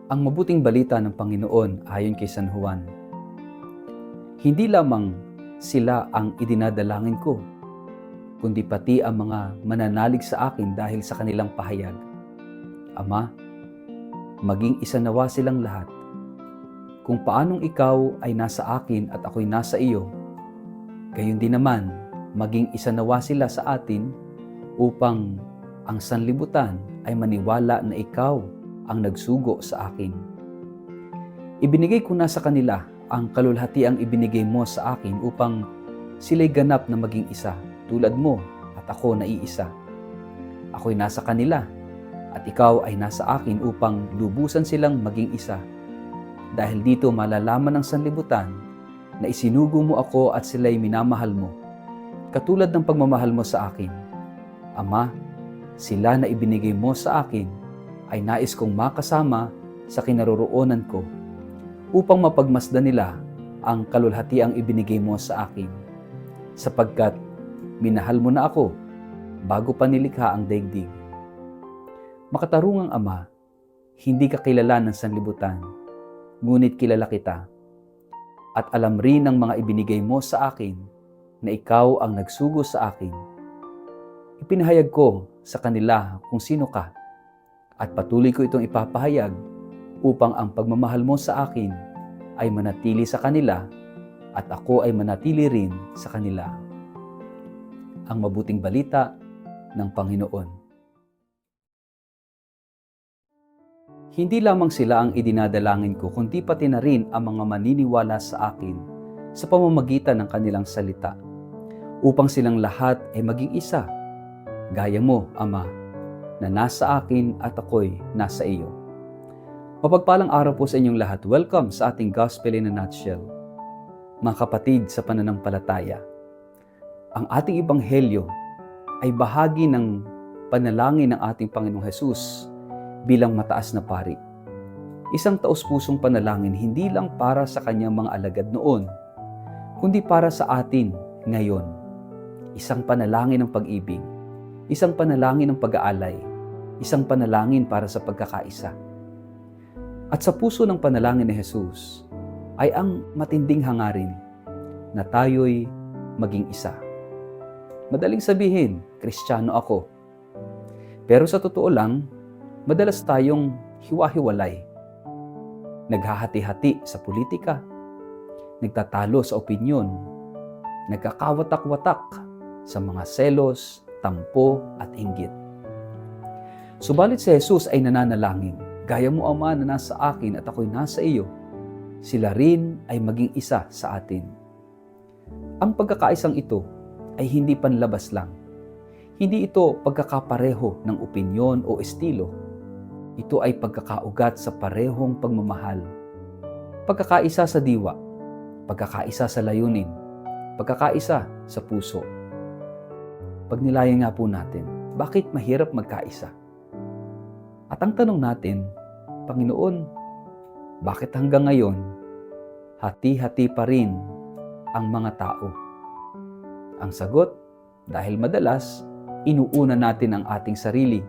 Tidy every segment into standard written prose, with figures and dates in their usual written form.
Ang mabuting balita ng Panginoon ayon kay San Juan. Hindi lamang sila ang idinadalangin ko, kundi pati ang mga mananalig sa akin dahil sa kanilang pahayag. Ama, maging isa nawa silang lahat. Kung paanong ikaw ay nasa akin at ako'y nasa iyo, gayon din naman maging isa nawa sila sa atin upang ang sanlibutan ay maniwala na ikaw ang nagsugo sa akin. Ibinigay ko na sa kanila ang kalulhatiang ibinigay mo sa akin upang sila'y ganap na maging isa, tulad mo at ako na iisa. Ako'y nasa kanila at ikaw ay nasa akin upang lubusan silang maging isa. Dahil dito malalaman ng sanlibutan na isinugo mo ako at sila'y minamahal mo, katulad ng pagmamahal mo sa akin. Ama, sila na ibinigay mo sa akin ay nais kong makasama sa kinaroroonan ko upang mapagmasdan nila ang kalulhatiang ibinigay mo sa akin, sapagkat minahal mo na ako bago pa nilikha ang daigdig. Makatarungang Ama, hindi ka kilala ng sanlibutan, ngunit kilala kita, at alam rin ng mga ibinigay mo sa akin na ikaw ang nagsugo sa akin. Ipinahayag ko sa kanila kung sino ka, at patuloy ko itong ipapahayag upang ang pagmamahal mo sa akin ay manatili sa kanila at ako ay manatili rin sa kanila. Ang mabuting balita ng Panginoon. Hindi lamang sila ang idinadalangin ko, kundi pati na rin ang mga maniniwala sa akin sa pamamagitan ng kanilang salita, upang silang lahat ay maging isa, gaya mo, Ama, na nasa akin at ako'y nasa iyo. Mapagpalang araw po sa inyong lahat. Welcome sa ating Gospel in a Nutshell. Mga kapatid sa pananampalataya, ang ating Ebanghelyo ay bahagi ng panalangin ng ating Panginoong Hesus bilang mataas na pari. Isang taos-pusong panalangin hindi lang para sa kanyang mga alagad noon, kundi para sa atin ngayon. Isang panalangin ng pag-ibig, isang panalangin ng pag-aalay, isang panalangin para sa pagkakaisa. At sa puso ng panalangin ni Jesus ay ang matinding hangarin na tayo'y maging isa. Madaling sabihin, Kristiyano ako. Pero sa totoo lang, madalas tayong hiwa-hiwalay. Naghahati-hati sa politika, nagtatalo sa opinyon, nagkakawatak-watak sa mga selos, tampo at inggit. Subalit si Jesus ay nananalangin, gaya mo Ama na nasa akin at ako'y nasa iyo, sila rin ay maging isa sa atin. Ang pagkakaisang ito ay hindi panlabas lang. Hindi ito pagkakapareho ng opinyon o estilo. Ito ay pagkakaugat sa parehong pagmamahal. Pagkakaisa sa diwa, pagkakaisa sa layunin, pagkakaisa sa puso. Pagnilayan nga po natin, bakit mahirap magkaisa? At ang tanong natin, Panginoon, bakit hanggang ngayon, hati-hati pa rin ang mga tao? Ang sagot, dahil madalas, inuuna natin ang ating sarili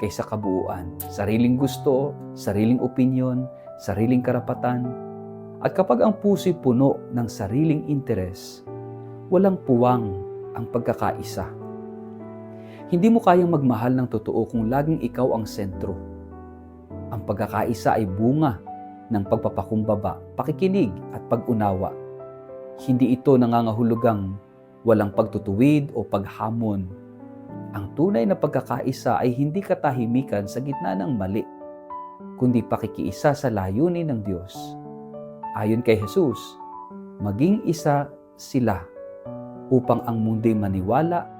kaysa kabuuan. Sariling gusto, sariling opinyon, sariling karapatan. At kapag ang puso'y puno ng sariling interes, walang puwang ang pagkakaisa. Hindi mo kayang magmahal ng totoo kung laging ikaw ang sentro. Ang pagkakaisa ay bunga ng pagpapakumbaba, pakikinig at pag-unawa. Hindi ito nangangahulugang walang pagtutuwid o paghamon. Ang tunay na pagkakaisa ay hindi katahimikan sa gitna ng mali, kundi pakikiisa sa layunin ng Diyos. Ayon kay Jesus, maging isa sila upang ang mundo'y maniwala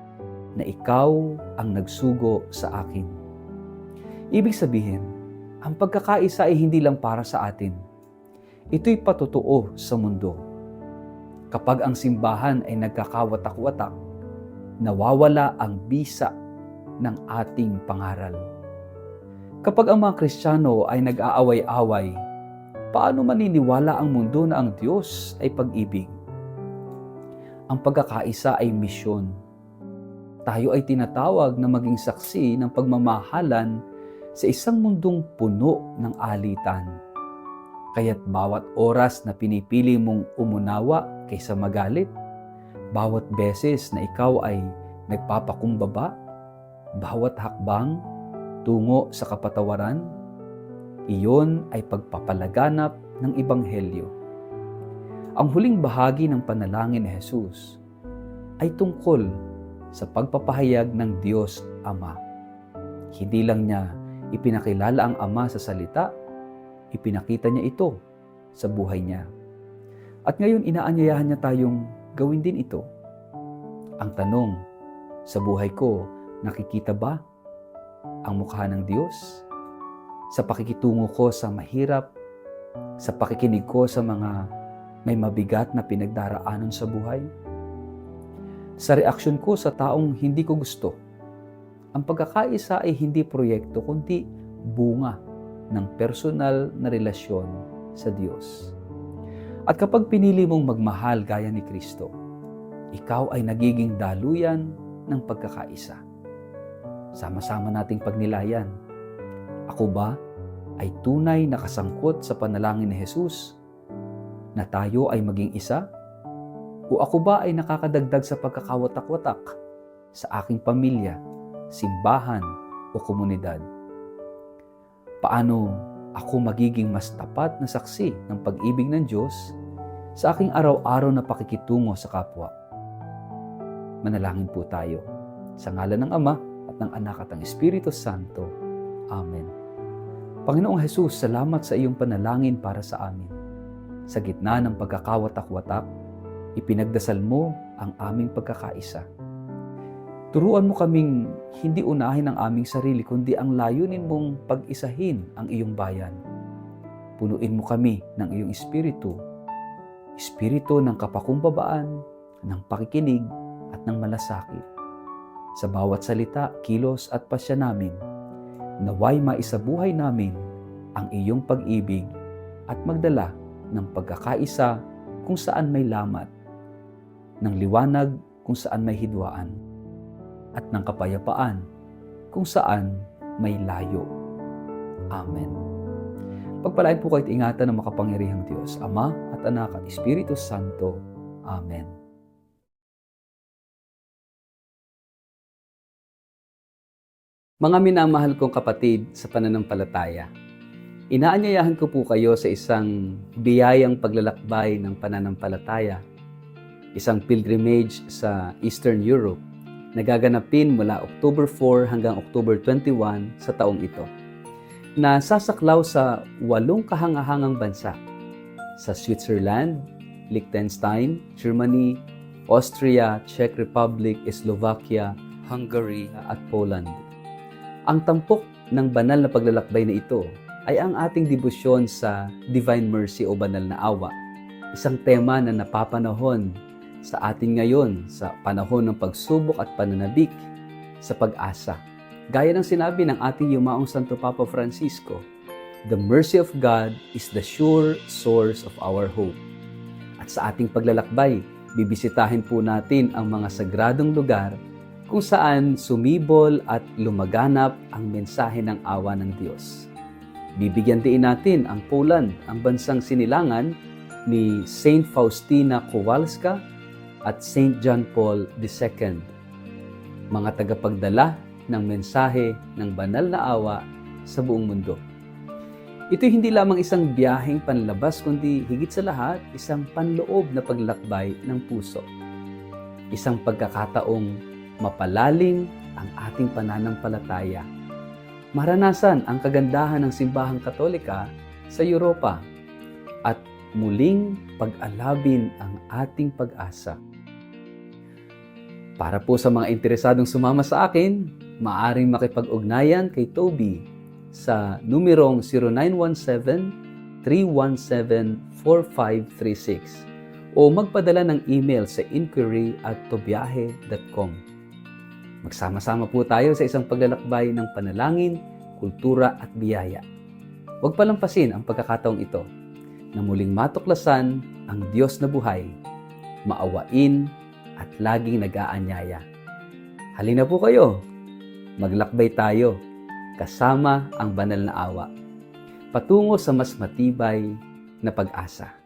na ikaw ang nagsugo sa akin. Ibig sabihin, ang pagkakaisa ay hindi lang para sa atin. Ito'y patotoo sa mundo. Kapag ang simbahan ay nagkakawatak-watak, nawawala ang bisa ng ating pangaral. Kapag ang mga Kristiyano ay nag-aaway-away, paano maniniwala ang mundo na ang Diyos ay pag-ibig? Ang pagkakaisa ay misyon. Tayo ay tinatawag na maging saksi ng pagmamahalan sa isang mundong puno ng alitan. Kaya't bawat oras na pinipili mong umunawa kaysa magalit, bawat beses na ikaw ay nagpapakumbaba, bawat hakbang tungo sa kapatawaran, iyon ay pagpapalaganap ng Ebanghelyo. Ang huling bahagi ng panalangin ni Jesus ay tungkol sa pagpapahayag ng Diyos Ama. Hindi lang niya ipinakilala ang Ama sa salita, ipinakita niya ito sa buhay niya. At ngayon inaanyayahan niya tayong gawin din ito. Ang tanong, sa buhay ko, nakikita ba ang mukha ng Diyos? Sa pakikitungo ko sa mahirap, sa pakikinig ko sa mga may mabigat na pinagdaraanan sa buhay? Sa reaksyon ko sa taong hindi ko gusto, ang pagkakaisa ay hindi proyekto kundi bunga ng personal na relasyon sa Diyos. At kapag pinili mong magmahal gaya ni Kristo, ikaw ay nagiging daluyan ng pagkakaisa. Sama-sama nating pagnilayan. Ako ba ay tunay na kasangkot sa panalangin ni Jesus na tayo ay maging isa? O ako ba ay nakakadagdag sa pagkakawatak-watak sa aking pamilya, simbahan o komunidad? Paano ako magiging mas tapat na saksi ng pag-ibig ng Diyos sa aking araw-araw na pakikitungo sa kapwa? Manalangin po tayo. Sa ngalan ng Ama at ng Anak at ng Espiritu Santo. Amen. Panginoong Jesus, salamat sa iyong panalangin para sa amin. Sa gitna ng pagkakawatak-watak, ipinagdasal mo ang aming pagkakaisa. Turuan mo kaming hindi unahin ang aming sarili, kundi ang layunin mong pag-isahin ang iyong bayan. Punuin mo kami ng iyong espiritu, espiritu ng kapakumbabaan, ng pakikinig at ng malasakit. Sa bawat salita, kilos at pasya namin, naway maisabuhay namin ang iyong pag-ibig at magdala ng pagkakaisa kung saan may lamat, ng liwanag kung saan may hidwaan, at ng kapayapaan kung saan may layo. Amen. Pagpalain po kayo at ingatan ng makapangyarihang Diyos, Ama at Anak at Espiritu Santo. Amen. Mga minamahal kong kapatid sa pananampalataya, inaanyayahan ko po kayo sa isang biyayang paglalakbay ng pananampalataya, isang pilgrimage sa Eastern Europe na gaganapin mula October 4 hanggang October 21 sa taong ito, na sasaklaw sa 8 kahangahangang bansa, sa Switzerland, Liechtenstein, Germany, Austria, Czech Republic, Slovakia, Hungary at Poland. Ang tampok ng banal na paglalakbay na ito ay ang ating debosyon sa Divine Mercy o Banal na Awa, isang tema na napapanahon sa atin ngayon sa panahon ng pagsubok at pananabik sa pag-asa. Gaya ng sinabi ng ating yumaong Santo Papa Francisco, the mercy of God is the sure source of our hope. At sa ating paglalakbay, bibisitahin po natin ang mga sagradong lugar kung saan sumibol at lumaganap ang mensahe ng awa ng Diyos. Bibigyan din natin ang Poland, ang bansang sinilangan ni Saint Faustina Kowalska at Saint John Paul II, mga tagapagdala ng mensahe ng banal na awa sa buong mundo. Ito'y hindi lamang isang biyaheng panlabas, kundi higit sa lahat, isang panloob na paglakbay ng puso. Isang pagkakataong mapalalim ang ating pananampalataya. Maranasan ang kagandahan ng simbahang Katolika sa Europa at muling pag-alabin ang ating pag-asa. Para po sa mga interesadong sumama sa akin, maaaring makipag-ugnayan kay Toby sa numerong 0917-317-4536 o magpadala ng email sa inquiry@tobiahe.com. Magsama-sama po tayo sa isang paglalakbay ng panalangin, kultura at biyaya. Huwag palampasin ang pagkakataong ito na muling matuklasan ang Diyos na buhay, maawain at laging nag-aanyaya. Halina po kayo, maglakbay tayo kasama ang banal na awa, patungo sa mas matibay na pag-asa.